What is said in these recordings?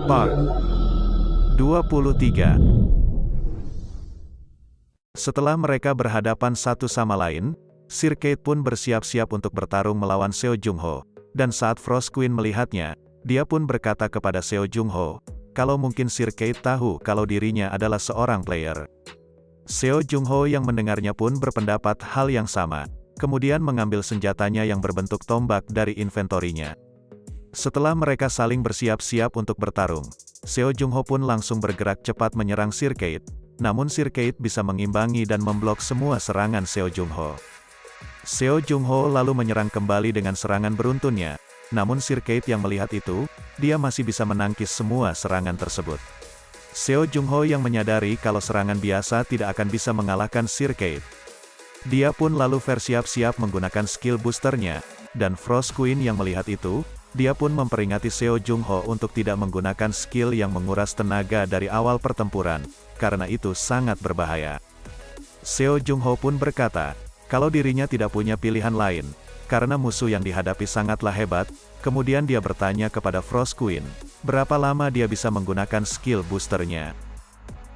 Part 23. Setelah mereka berhadapan satu sama lain, Sir Kate pun bersiap-siap untuk bertarung melawan Seo Jung-ho, dan saat Frost Queen melihatnya, dia pun berkata kepada Seo Jung-ho, kalau mungkin Sir Kate tahu kalau dirinya adalah seorang player. Seo Jung-ho yang mendengarnya pun berpendapat hal yang sama, kemudian mengambil senjatanya yang berbentuk tombak dari inventorinya. Setelah mereka saling bersiap-siap untuk bertarung, Seo Jung-ho pun langsung bergerak cepat menyerang Sir Kate, namun Sir Kate bisa mengimbangi dan memblok semua serangan Seo Jung-ho. Seo Jung-ho lalu menyerang kembali dengan serangan beruntunnya, namun Sir Kate yang melihat itu, dia masih bisa menangkis semua serangan tersebut. Seo Jung-ho yang menyadari kalau serangan biasa tidak akan bisa mengalahkan Sir Kate. Dia pun lalu bersiap-siap menggunakan skill boosternya, dan Frost Queen yang melihat itu, dia pun memperingati Seo Jung-ho untuk tidak menggunakan skill yang menguras tenaga dari awal pertempuran, karena itu sangat berbahaya. Seo Jung-ho pun berkata, kalau dirinya tidak punya pilihan lain, karena musuh yang dihadapi sangatlah hebat, kemudian dia bertanya kepada Frost Queen, berapa lama dia bisa menggunakan skill boosternya.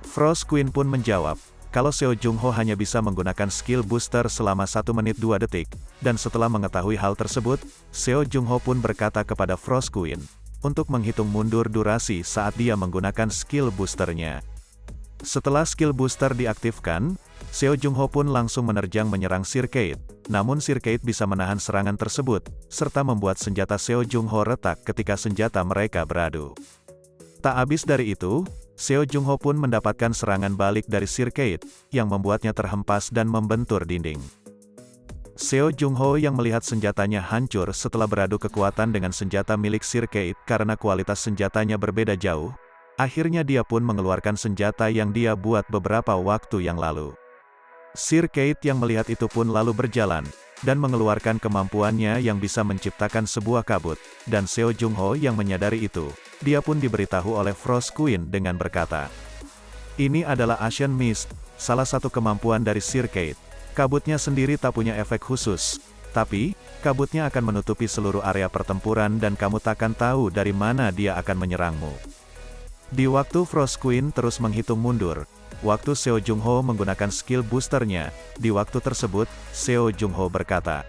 Frost Queen pun menjawab, kalau Seo Jung-ho hanya bisa menggunakan skill booster selama 1 menit 2 detik, dan setelah mengetahui hal tersebut, Seo Jung-ho pun berkata kepada Frost Queen, untuk menghitung mundur durasi saat dia menggunakan skill boosternya. Setelah skill booster diaktifkan, Seo Jung-ho pun langsung menerjang menyerang Sir Kate, namun Sir Kate bisa menahan serangan tersebut, serta membuat senjata Seo Jung-ho retak ketika senjata mereka beradu. Tak habis dari itu, Seo Jung-ho pun mendapatkan serangan balik dari Sir Kate, yang membuatnya terhempas dan membentur dinding. Seo Jung-ho yang melihat senjatanya hancur setelah beradu kekuatan dengan senjata milik Sir Kate karena kualitas senjatanya berbeda jauh, akhirnya dia pun mengeluarkan senjata yang dia buat beberapa waktu yang lalu. Sir Kate yang melihat itu pun lalu berjalan, dan mengeluarkan kemampuannya yang bisa menciptakan sebuah kabut, dan Seo Jung-ho yang menyadari itu, dia pun diberitahu oleh Frost Queen dengan berkata, ini adalah Ashen Mist, salah satu kemampuan dari Sir Kate. Kabutnya sendiri tak punya efek khusus, tapi, kabutnya akan menutupi seluruh area pertempuran dan kamu takkan tahu dari mana dia akan menyerangmu. Di waktu Frost Queen terus menghitung mundur, waktu Seo Jung-ho menggunakan skill boosternya, di waktu tersebut, Seo Jung-ho berkata,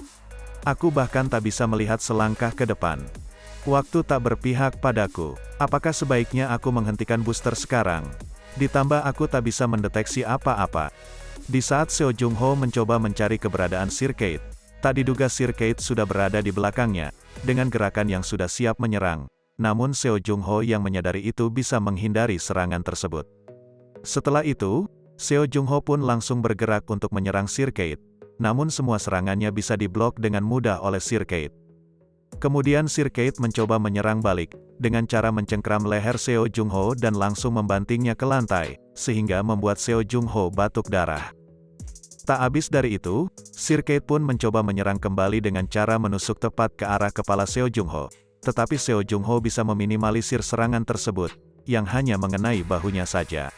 aku bahkan tak bisa melihat selangkah ke depan. Waktu tak berpihak padaku, apakah sebaiknya aku menghentikan booster sekarang? Ditambah aku tak bisa mendeteksi apa-apa. Di saat Seo Jung-ho mencoba mencari keberadaan Sir Kate, tak diduga Sir Kate sudah berada di belakangnya, dengan gerakan yang sudah siap menyerang. Namun Seo Jung-ho yang menyadari itu bisa menghindari serangan tersebut. Setelah itu, Seo Jung-ho pun langsung bergerak untuk menyerang Sir Kate, namun semua serangannya bisa diblok dengan mudah oleh Sir Kate. Kemudian Sir Kate mencoba menyerang balik, dengan cara mencengkram leher Seo Jung-ho dan langsung membantingnya ke lantai, sehingga membuat Seo Jung-ho batuk darah. Tak habis dari itu, Sir Kate pun mencoba menyerang kembali dengan cara menusuk tepat ke arah kepala Seo Jung-ho, tetapi Seo Jung-ho bisa meminimalisir serangan tersebut, yang hanya mengenai bahunya saja.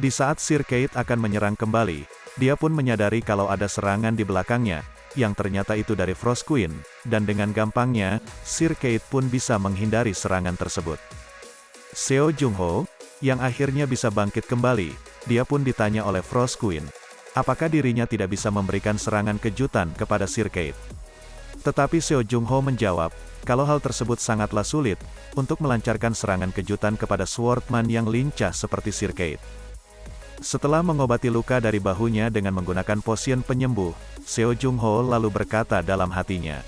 Di saat Sir Kate akan menyerang kembali, dia pun menyadari kalau ada serangan di belakangnya, yang ternyata itu dari Frost Queen, dan dengan gampangnya, Sir Kate pun bisa menghindari serangan tersebut. Seo Jung-ho, yang akhirnya bisa bangkit kembali, dia pun ditanya oleh Frost Queen, apakah dirinya tidak bisa memberikan serangan kejutan kepada Sir Kate. Tetapi Seo Jung-ho menjawab, kalau hal tersebut sangatlah sulit, untuk melancarkan serangan kejutan kepada Swordman yang lincah seperti Sir Kate. Setelah mengobati luka dari bahunya dengan menggunakan potion penyembuh, Seo Jung-ho lalu berkata dalam hatinya,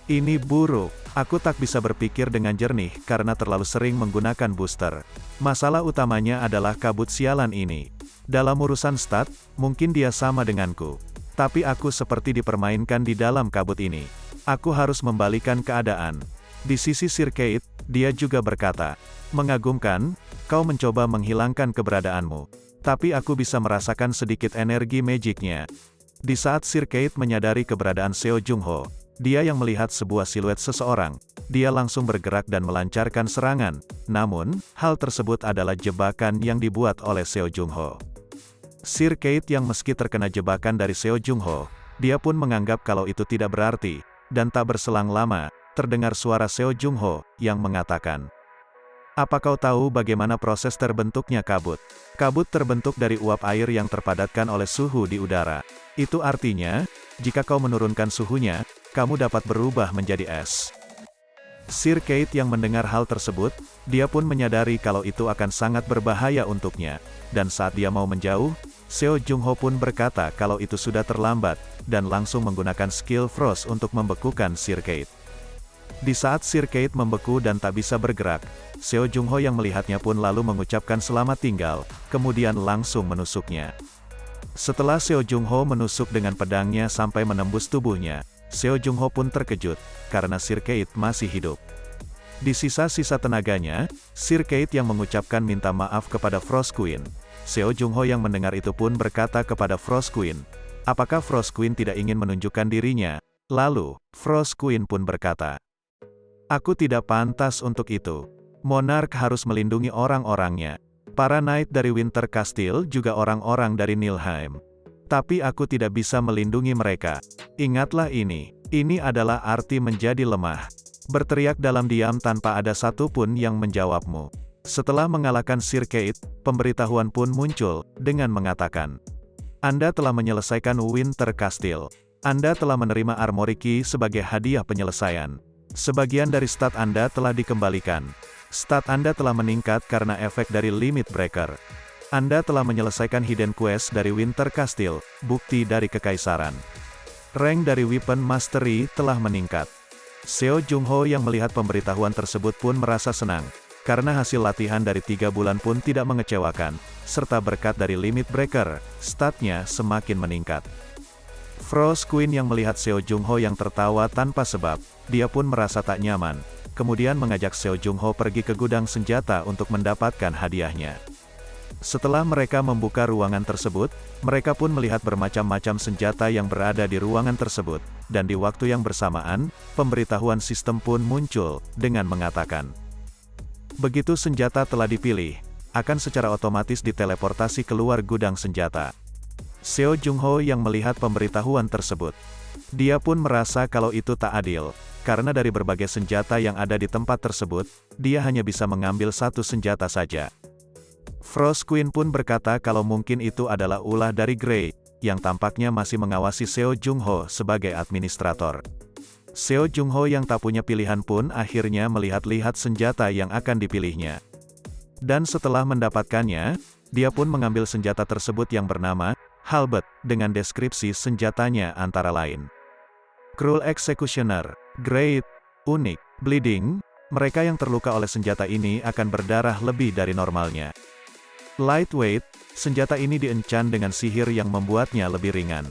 ini buruk, aku tak bisa berpikir dengan jernih karena terlalu sering menggunakan booster. Masalah utamanya adalah kabut sialan ini. Dalam urusan stat, mungkin dia sama denganku. Tapi aku seperti dipermainkan di dalam kabut ini. Aku harus membalikan keadaan. Di sisi Sir Kate, dia juga berkata, mengagumkan, kau mencoba menghilangkan keberadaanmu. Tapi aku bisa merasakan sedikit energi magicnya. Di saat Sir Kate menyadari keberadaan Seo Jung-ho, dia yang melihat sebuah siluet seseorang, dia langsung bergerak dan melancarkan serangan. Namun, hal tersebut adalah jebakan yang dibuat oleh Seo Jung-ho. Sir Kate yang meski terkena jebakan dari Seo Jung-ho, dia pun menganggap kalau itu tidak berarti, dan tak berselang lama, terdengar suara Seo Jung-ho, yang mengatakan, Apa kau tahu bagaimana proses terbentuknya kabut? Kabut terbentuk dari uap air yang terpadatkan oleh suhu di udara. Itu artinya, jika kau menurunkan suhunya, kamu dapat berubah menjadi es. Sir Kate yang mendengar hal tersebut, dia pun menyadari kalau itu akan sangat berbahaya untuknya. Dan saat dia mau menjauh, Seo Jung Ho pun berkata kalau itu sudah terlambat, dan langsung menggunakan skill Frost untuk membekukan Sir Kate. Di saat Sir Kate membeku dan tak bisa bergerak, Seo Jung Ho yang melihatnya pun lalu mengucapkan selamat tinggal, kemudian langsung menusuknya. Setelah Seo Jung Ho menusuk dengan pedangnya sampai menembus tubuhnya, Seo Jung Ho pun terkejut, karena Sir Kate masih hidup. Di sisa-sisa tenaganya, Sir Kate yang mengucapkan minta maaf kepada Frost Queen. Seo Jung Ho yang mendengar itu pun berkata kepada Frost Queen, apakah Frost Queen tidak ingin menunjukkan dirinya? Lalu, Frost Queen pun berkata, aku tidak pantas untuk itu. Monarch harus melindungi orang-orangnya. Para knight dari Winter Castle juga orang-orang dari Nilfheim. Tapi aku tidak bisa melindungi mereka. Ingatlah ini adalah arti menjadi lemah. Berteriak dalam diam tanpa ada satupun yang menjawabmu. Setelah mengalahkan Sir Kate, pemberitahuan pun muncul, dengan mengatakan, Anda telah menyelesaikan Winter Castle. Anda telah menerima Armory Key sebagai hadiah penyelesaian. Sebagian dari stat Anda telah dikembalikan. Stat Anda telah meningkat karena efek dari Limit Breaker. Anda telah menyelesaikan Hidden Quest dari Winter Castle, bukti dari kekaisaran. Rank dari Weapon Mastery telah meningkat. Seo Jung Ho yang melihat pemberitahuan tersebut pun merasa senang, karena hasil latihan dari 3 bulan pun tidak mengecewakan, serta berkat dari Limit Breaker, statnya semakin meningkat. Frost Queen yang melihat Seo Jung Ho yang tertawa tanpa sebab, dia pun merasa tak nyaman, kemudian mengajak Seo Jung Ho pergi ke gudang senjata untuk mendapatkan hadiahnya. Setelah mereka membuka ruangan tersebut, mereka pun melihat bermacam-macam senjata yang berada di ruangan tersebut, dan di waktu yang bersamaan, pemberitahuan sistem pun muncul, dengan mengatakan, begitu senjata telah dipilih, akan secara otomatis diteleportasi keluar gudang senjata. Seo Jung Ho yang melihat pemberitahuan tersebut, dia pun merasa kalau itu tak adil, karena dari berbagai senjata yang ada di tempat tersebut, dia hanya bisa mengambil satu senjata saja. Frost Queen pun berkata kalau mungkin itu adalah ulah dari Grey, yang tampaknya masih mengawasi Seo Jung Ho sebagai administrator. Seo Jung Ho yang tak punya pilihan pun akhirnya melihat-lihat senjata yang akan dipilihnya. Dan setelah mendapatkannya, dia pun mengambil senjata tersebut yang bernama Halberd, dengan deskripsi senjatanya antara lain. Cruel Executioner, Great, Unik, Bleeding, mereka yang terluka oleh senjata ini akan berdarah lebih dari normalnya. Lightweight, senjata ini dienchan dengan sihir yang membuatnya lebih ringan.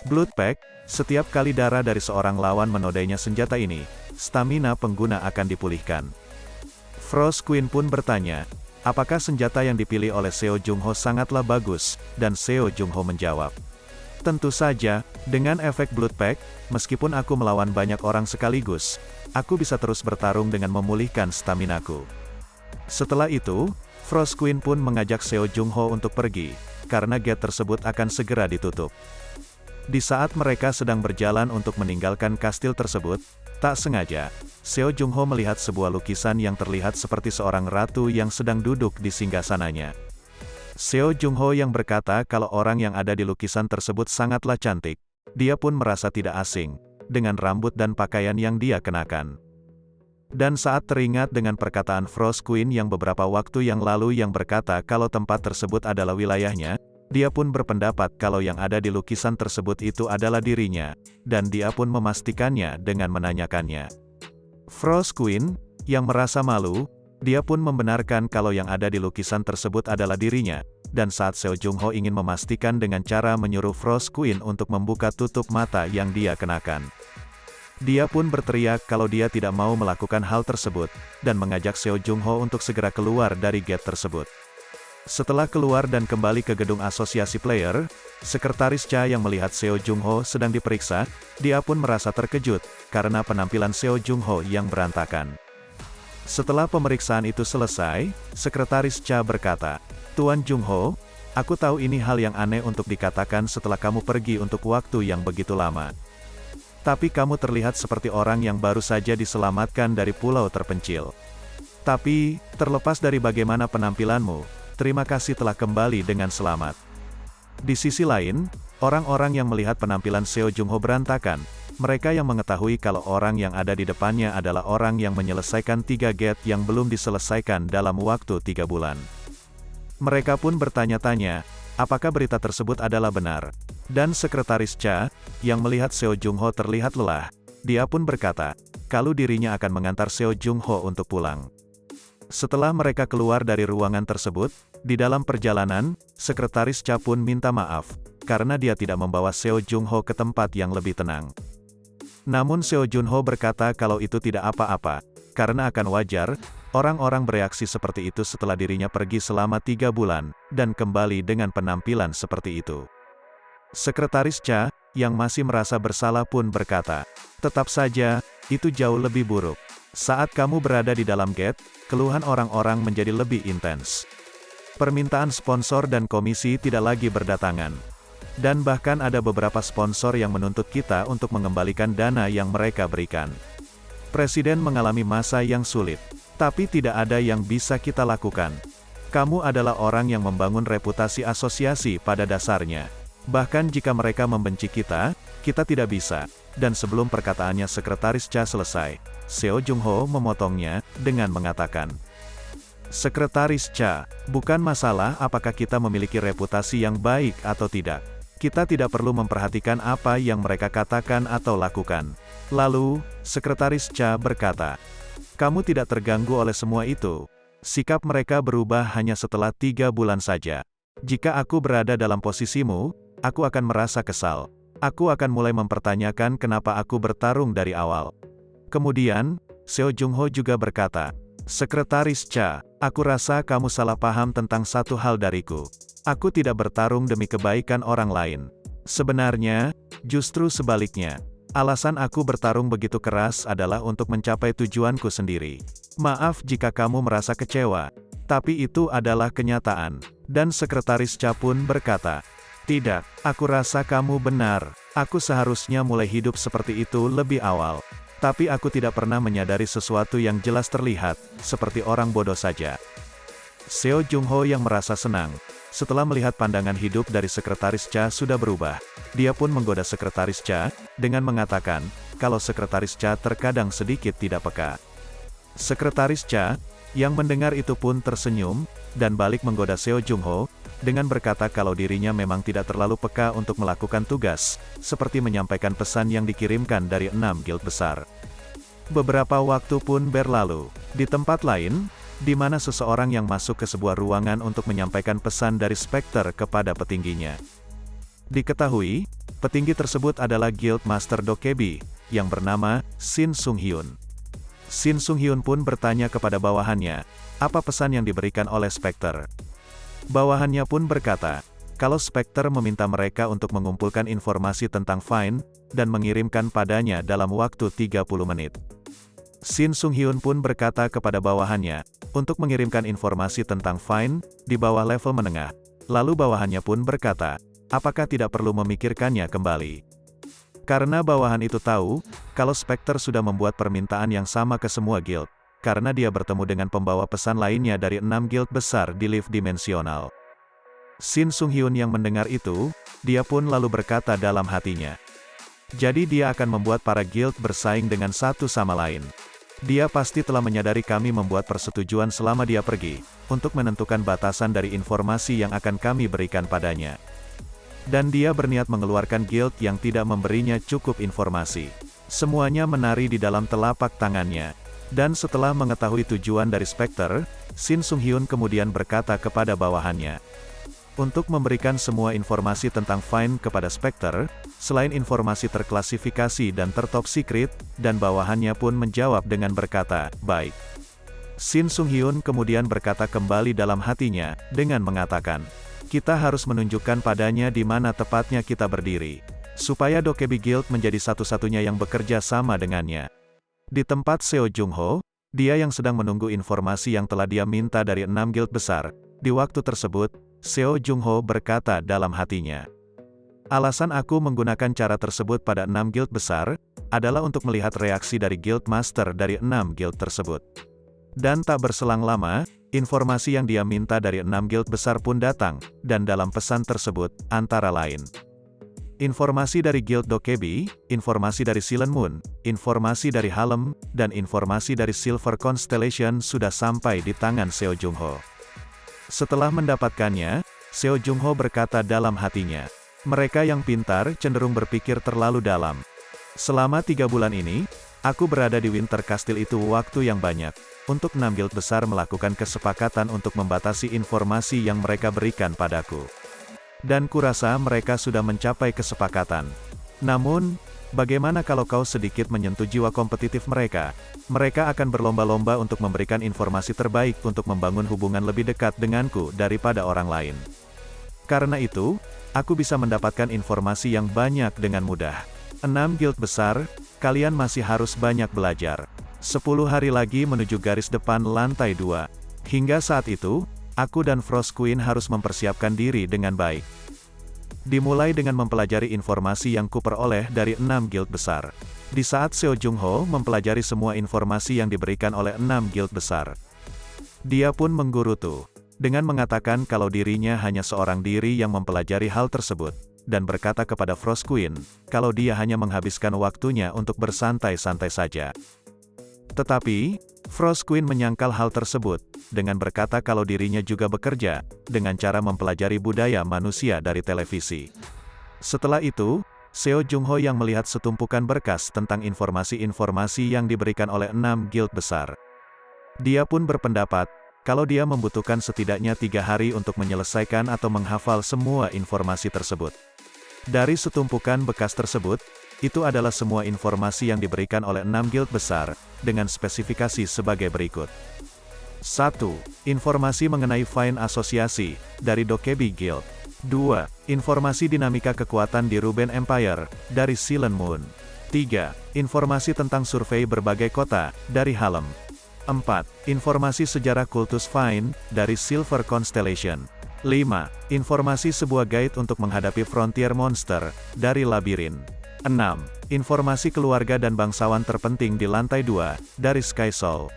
Blood Pack, setiap kali darah dari seorang lawan menodainya senjata ini, stamina pengguna akan dipulihkan. Frost Queen pun bertanya, apakah senjata yang dipilih oleh Seo Jung Ho sangatlah bagus, dan Seo Jung Ho menjawab, tentu saja, dengan efek Blood Pack, meskipun aku melawan banyak orang sekaligus, aku bisa terus bertarung dengan memulihkan staminaku. Setelah itu, Frost Queen pun mengajak Seo Jung Ho untuk pergi, karena gate tersebut akan segera ditutup. Di saat mereka sedang berjalan untuk meninggalkan kastil tersebut, tak sengaja, Seo Jung Ho melihat sebuah lukisan yang terlihat seperti seorang ratu yang sedang duduk di singgasananya. Seo Jung Ho yang berkata kalau orang yang ada di lukisan tersebut sangatlah cantik, dia pun merasa tidak asing, dengan rambut dan pakaian yang dia kenakan. Dan saat teringat dengan perkataan Frost Queen yang beberapa waktu yang lalu yang berkata kalau tempat tersebut adalah wilayahnya, dia pun berpendapat kalau yang ada di lukisan tersebut itu adalah dirinya, dan dia pun memastikannya dengan menanyakannya. Frost Queen, yang merasa malu, dia pun membenarkan kalau yang ada di lukisan tersebut adalah dirinya, dan saat Seo Jung Ho ingin memastikan dengan cara menyuruh Frost Queen untuk membuka tutup mata yang dia kenakan. Dia pun berteriak kalau dia tidak mau melakukan hal tersebut, dan mengajak Seo Jung Ho untuk segera keluar dari gate tersebut. Setelah keluar dan kembali ke gedung asosiasi player, Sekretaris Cha yang melihat Seo Jung Ho sedang diperiksa, dia pun merasa terkejut, karena penampilan Seo Jung Ho yang berantakan. Setelah pemeriksaan itu selesai, Sekretaris Cha berkata, Tuan Jung Ho, aku tahu ini hal yang aneh untuk dikatakan setelah kamu pergi untuk waktu yang begitu lama. Tapi kamu terlihat seperti orang yang baru saja diselamatkan dari pulau terpencil. Tapi, terlepas dari bagaimana penampilanmu, terima kasih telah kembali dengan selamat. Di sisi lain, orang-orang yang melihat penampilan Seo Jung-ho berantakan, mereka yang mengetahui kalau orang yang ada di depannya adalah orang yang menyelesaikan 3 gate yang belum diselesaikan dalam waktu 3 bulan. Mereka pun bertanya-tanya, apakah berita tersebut adalah benar. Dan Sekretaris Cha, yang melihat Seo Jung-ho terlihat lelah, dia pun berkata, kalau dirinya akan mengantar Seo Jung-ho untuk pulang. Setelah mereka keluar dari ruangan tersebut, di dalam perjalanan, Sekretaris Cha pun minta maaf, karena dia tidak membawa Seo Jung-ho ke tempat yang lebih tenang. Namun Seo Jun-ho berkata kalau itu tidak apa-apa, karena akan wajar, orang-orang bereaksi seperti itu setelah dirinya pergi selama 3 bulan, dan kembali dengan penampilan seperti itu. Sekretaris Cha, yang masih merasa bersalah pun berkata, tetap saja, itu jauh lebih buruk. Saat kamu berada di dalam gate, keluhan orang-orang menjadi lebih intens. Permintaan sponsor dan komisi tidak lagi berdatangan. Dan bahkan ada beberapa sponsor yang menuntut kita untuk mengembalikan dana yang mereka berikan. Presiden mengalami masa yang sulit, tapi tidak ada yang bisa kita lakukan. Kamu adalah orang yang membangun reputasi asosiasi pada dasarnya. Bahkan jika mereka membenci kita tidak bisa. Dan sebelum perkataannya Sekretaris Cha selesai, Seo Jung-ho memotongnya, dengan mengatakan, Sekretaris Cha, bukan masalah apakah kita memiliki reputasi yang baik atau tidak. Kita tidak perlu memperhatikan apa yang mereka katakan atau lakukan. Lalu, Sekretaris Cha berkata, kamu tidak terganggu oleh semua itu. Sikap mereka berubah hanya setelah 3 bulan saja. Jika aku berada dalam posisimu, aku akan merasa kesal. Aku akan mulai mempertanyakan kenapa aku bertarung dari awal. Kemudian, Seo Jung-ho juga berkata, Sekretaris Cha, aku rasa kamu salah paham tentang satu hal dariku. Aku tidak bertarung demi kebaikan orang lain. Sebenarnya, justru sebaliknya. Alasan aku bertarung begitu keras adalah untuk mencapai tujuanku sendiri. Maaf jika kamu merasa kecewa, tapi itu adalah kenyataan. Dan Sekretaris Cha pun berkata, tidak, aku rasa kamu benar. Aku seharusnya mulai hidup seperti itu lebih awal. Tapi aku tidak pernah menyadari sesuatu yang jelas terlihat, seperti orang bodoh saja. Seo Jung-ho yang merasa senang, setelah melihat pandangan hidup dari Sekretaris Cha sudah berubah, dia pun menggoda Sekretaris Cha, dengan mengatakan, kalau Sekretaris Cha terkadang sedikit tidak peka. Sekretaris Cha, yang mendengar itu pun tersenyum, dan balik menggoda Seo Jung-ho, dengan berkata kalau dirinya memang tidak terlalu peka untuk melakukan tugas, seperti menyampaikan pesan yang dikirimkan dari 6 guild besar. Beberapa waktu pun berlalu, di tempat lain, di mana seseorang yang masuk ke sebuah ruangan untuk menyampaikan pesan dari Spectre kepada petingginya. Diketahui, petinggi tersebut adalah Guild Master Dokebi, yang bernama Shin Sung-hyun. Shin Sung-hyun pun bertanya kepada bawahannya, apa pesan yang diberikan oleh Spectre. Bawahannya pun berkata, kalau Spectre meminta mereka untuk mengumpulkan informasi tentang Fine, dan mengirimkan padanya dalam waktu 30 menit. Shin Sung-hyun pun berkata kepada bawahannya, untuk mengirimkan informasi tentang Fine, di bawah level menengah. Lalu bawahannya pun berkata, apakah tidak perlu memikirkannya kembali? Karena bawahan itu tahu, kalau Spectre sudah membuat permintaan yang sama ke semua guild. Karena dia bertemu dengan pembawa pesan lainnya dari 6 guild besar di lift dimensional. Shin Sung-hyun yang mendengar itu, dia pun lalu berkata dalam hatinya. Jadi dia akan membuat para guild bersaing dengan satu sama lain. Dia pasti telah menyadari kami membuat persetujuan selama dia pergi, untuk menentukan batasan dari informasi yang akan kami berikan padanya. Dan dia berniat mengeluarkan guild yang tidak memberinya cukup informasi. Semuanya menari di dalam telapak tangannya. Dan setelah mengetahui tujuan dari Spectre, Shin Sung-hyun kemudian berkata kepada bawahannya. Untuk memberikan semua informasi tentang Fine kepada Spectre, selain informasi terklasifikasi dan tertop secret, dan bawahannya pun menjawab dengan berkata, baik. Shin Sung-hyun kemudian berkata kembali dalam hatinya, dengan mengatakan, kita harus menunjukkan padanya di mana tepatnya kita berdiri. Supaya Dokebi Guild menjadi satu-satunya yang bekerja sama dengannya. Di tempat Seo Jung-ho, dia yang sedang menunggu informasi yang telah dia minta dari 6 guild besar. Di waktu tersebut, Seo Jung-ho berkata dalam hatinya. Alasan aku menggunakan cara tersebut pada 6 guild besar, adalah untuk melihat reaksi dari guild master dari 6 guild tersebut. Dan tak berselang lama, informasi yang dia minta dari 6 guild besar pun datang, dan dalam pesan tersebut, antara lain, informasi dari Guild Dokkaebi, informasi dari Silent Moon, informasi dari Harlem, dan informasi dari Silver Constellation sudah sampai di tangan Seo Jung-ho. Setelah mendapatkannya, Seo Jung-ho berkata dalam hatinya, mereka yang pintar cenderung berpikir terlalu dalam. Selama 3 bulan ini, aku berada di Winter Castle itu waktu yang banyak, untuk 6 guild besar melakukan kesepakatan untuk membatasi informasi yang mereka berikan padaku. Dan kurasa mereka sudah mencapai kesepakatan. Namun, bagaimana kalau kau sedikit menyentuh jiwa kompetitif mereka? Mereka akan berlomba-lomba untuk memberikan informasi terbaik untuk membangun hubungan lebih dekat denganku daripada orang lain. Karena itu, aku bisa mendapatkan informasi yang banyak dengan mudah. 6 guild besar, kalian masih harus banyak belajar. 10 hari lagi menuju garis depan lantai 2. Hingga saat itu, aku dan Frost Queen harus mempersiapkan diri dengan baik. Dimulai dengan mempelajari informasi yang kuperoleh dari 6 guild besar. Di saat Seo Jung-ho mempelajari semua informasi yang diberikan oleh 6 guild besar, dia pun menggerutu, dengan mengatakan kalau dirinya hanya seorang diri yang mempelajari hal tersebut, dan berkata kepada Frost Queen, kalau dia hanya menghabiskan waktunya untuk bersantai-santai saja. Tetapi, Frost Queen menyangkal hal tersebut, dengan berkata kalau dirinya juga bekerja, dengan cara mempelajari budaya manusia dari televisi. Setelah itu, Seo Jung-ho yang melihat setumpukan berkas tentang informasi-informasi yang diberikan oleh 6 guild besar. Dia pun berpendapat, kalau dia membutuhkan setidaknya 3 hari untuk menyelesaikan atau menghafal semua informasi tersebut. Dari setumpukan bekas tersebut, itu adalah semua informasi yang diberikan oleh 6 guild besar, dengan spesifikasi sebagai berikut. 1. Informasi mengenai Fine Asosiasi, dari Dokkaebi Guild. 2. Informasi dinamika kekuatan di Ruben Empire, dari Silent Moon. 3. Informasi tentang survei berbagai kota, dari Harlem. 4. Informasi sejarah kultus Fine, dari Silver Constellation. 5. Informasi sebuah guide untuk menghadapi frontier monster, dari Labirin. 6. Informasi keluarga dan bangsawan terpenting di lantai 2, dari Sky Soul.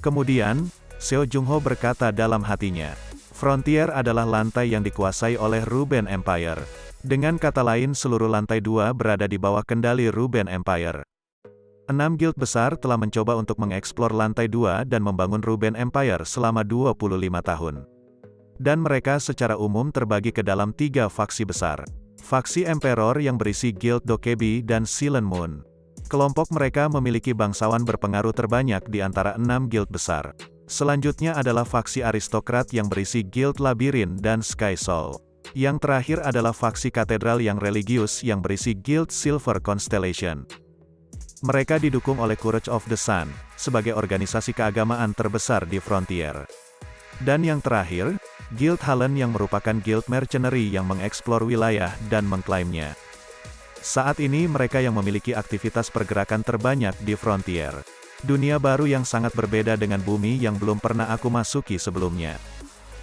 Kemudian, Seo Jung-ho berkata dalam hatinya, Frontier adalah lantai yang dikuasai oleh Ruben Empire. Dengan kata lain seluruh lantai 2 berada di bawah kendali Ruben Empire. 6 guild besar telah mencoba untuk mengeksplor lantai 2 dan membangun Ruben Empire selama 25 tahun. Dan mereka secara umum terbagi ke dalam 3 faksi besar. Faksi Emperor yang berisi Guild Dokkaebi dan Silent Moon. Kelompok mereka memiliki bangsawan berpengaruh terbanyak di antara 6 guild besar. Selanjutnya adalah faksi aristokrat yang berisi Guild Labirin dan Sky Soul. Yang terakhir adalah faksi katedral yang religius yang berisi Guild Silver Constellation. Mereka didukung oleh Courage of the Sun, sebagai organisasi keagamaan terbesar di Frontier. Dan yang terakhir, Guild Harlem yang merupakan guild mercenary yang mengeksplor wilayah dan mengklaimnya. Saat ini mereka yang memiliki aktivitas pergerakan terbanyak di Frontier. Dunia baru yang sangat berbeda dengan bumi yang belum pernah aku masuki sebelumnya.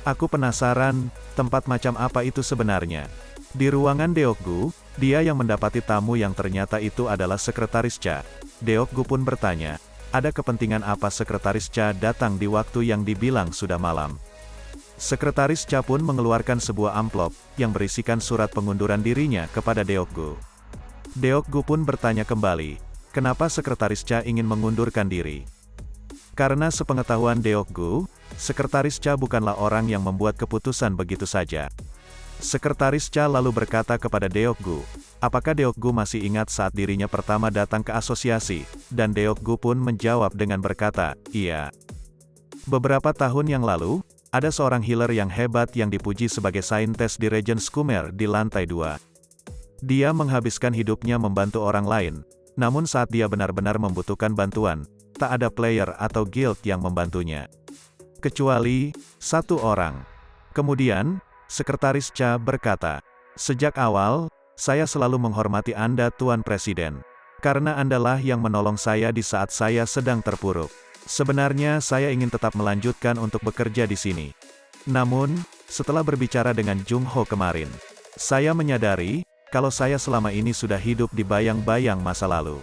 Aku penasaran, tempat macam apa itu sebenarnya? Di ruangan Deokgu, dia yang mendapati tamu yang ternyata itu adalah Sekretaris Cha. Deokgu pun bertanya, ada kepentingan apa Sekretaris Cha datang di waktu yang dibilang sudah malam? Sekretaris Cha pun mengeluarkan sebuah amplop, yang berisikan surat pengunduran dirinya kepada Deokgu. Deokgu pun bertanya kembali, kenapa Sekretaris Cha ingin mengundurkan diri? Karena sepengetahuan Deokgu, Sekretaris Cha bukanlah orang yang membuat keputusan begitu saja. Sekretaris Cha lalu berkata kepada Deokgu, apakah Deokgu masih ingat saat dirinya pertama datang ke asosiasi, dan Deokgu pun menjawab dengan berkata, iya. Beberapa tahun yang lalu, ada seorang healer yang hebat yang dipuji sebagai saintes di Region Skumer di lantai 2. Dia menghabiskan hidupnya membantu orang lain, namun saat dia benar-benar membutuhkan bantuan, tak ada player atau guild yang membantunya. Kecuali, satu orang. Kemudian, Sekretaris Cha berkata, sejak awal, saya selalu menghormati Anda Tuan Presiden. Karena Andalah yang menolong saya di saat saya sedang terpuruk. Sebenarnya saya ingin tetap melanjutkan untuk bekerja di sini. Namun, setelah berbicara dengan Jung Ho kemarin, saya menyadari, kalau saya selama ini sudah hidup di bayang-bayang masa lalu.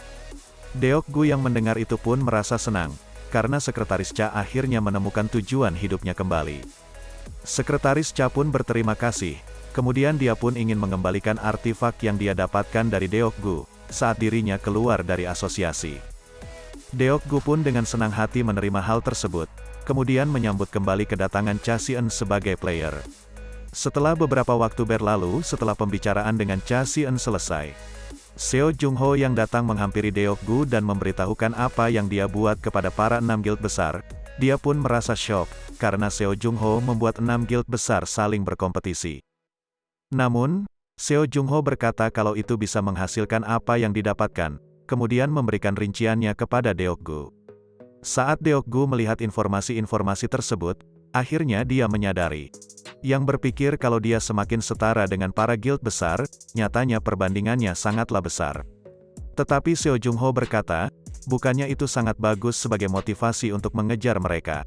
Deokgu yang mendengar itu pun merasa senang, karena Sekretaris Cha akhirnya menemukan tujuan hidupnya kembali. Sekretaris Cha pun berterima kasih, kemudian dia pun ingin mengembalikan artefak yang dia dapatkan dari Deokgu, saat dirinya keluar dari asosiasi. Deokgu pun dengan senang hati menerima hal tersebut, kemudian menyambut kembali kedatangan Cha Xian sebagai player. Setelah beberapa waktu berlalu setelah pembicaraan dengan Cha Xian selesai, Seo Jung-ho yang datang menghampiri Deokgu dan memberitahukan apa yang dia buat kepada para 6 guild besar, dia pun merasa shock, karena Seo Jung-ho membuat 6 guild besar saling berkompetisi. Namun, Seo Jung-ho berkata kalau itu bisa menghasilkan apa yang didapatkan, kemudian memberikan rinciannya kepada Deokgu. Saat Deokgu melihat informasi-informasi tersebut, akhirnya dia menyadari. Yang berpikir kalau dia semakin setara dengan para guild besar, nyatanya perbandingannya sangatlah besar. Tetapi Seo Jung-ho berkata, bukannya itu sangat bagus sebagai motivasi untuk mengejar mereka.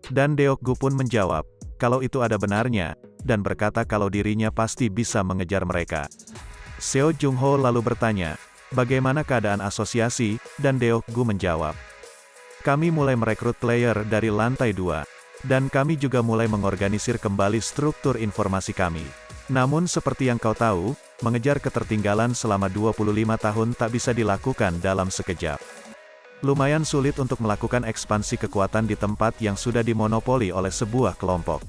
Dan Deokgu pun menjawab, kalau itu ada benarnya, dan berkata kalau dirinya pasti bisa mengejar mereka. Seo Jung-ho lalu bertanya, bagaimana keadaan asosiasi, dan Deokgu menjawab, kami mulai merekrut player dari lantai 2. Dan kami juga mulai mengorganisir kembali struktur informasi kami. Namun seperti yang kau tahu, mengejar ketertinggalan selama 25 tahun tak bisa dilakukan dalam sekejap. Lumayan sulit untuk melakukan ekspansi kekuatan di tempat yang sudah dimonopoli oleh sebuah kelompok.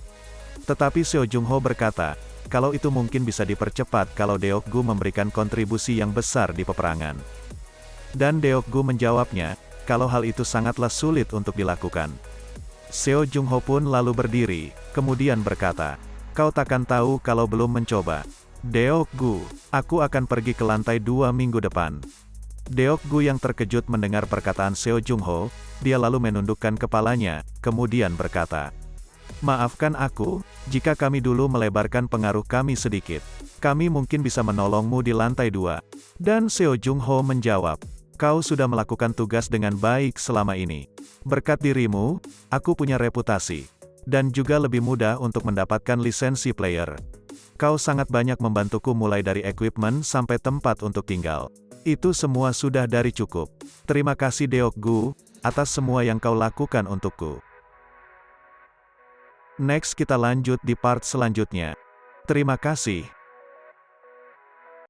Tetapi Seo Jung-ho berkata, kalau itu mungkin bisa dipercepat kalau Deokgu memberikan kontribusi yang besar di peperangan. Dan Deokgu menjawabnya, kalau hal itu sangatlah sulit untuk dilakukan. Seo Jung-ho pun lalu berdiri, kemudian berkata, kau takkan tahu kalau belum mencoba. Deokgu, aku akan pergi ke lantai 2 minggu depan. Deokgu yang terkejut mendengar perkataan Seo Jung-ho, dia lalu menundukkan kepalanya, kemudian berkata, maafkan aku, jika kami dulu melebarkan pengaruh kami sedikit. Kami mungkin bisa menolongmu di lantai 2. Dan Seo Jung-ho menjawab, kau sudah melakukan tugas dengan baik selama ini. Berkat dirimu, aku punya reputasi. Dan juga lebih mudah untuk mendapatkan lisensi player. Kau sangat banyak membantuku mulai dari equipment sampai tempat untuk tinggal. Itu semua sudah dari cukup. Terima kasih Deokgu, atas semua yang kau lakukan untukku. Next kita lanjut di part selanjutnya. Terima kasih.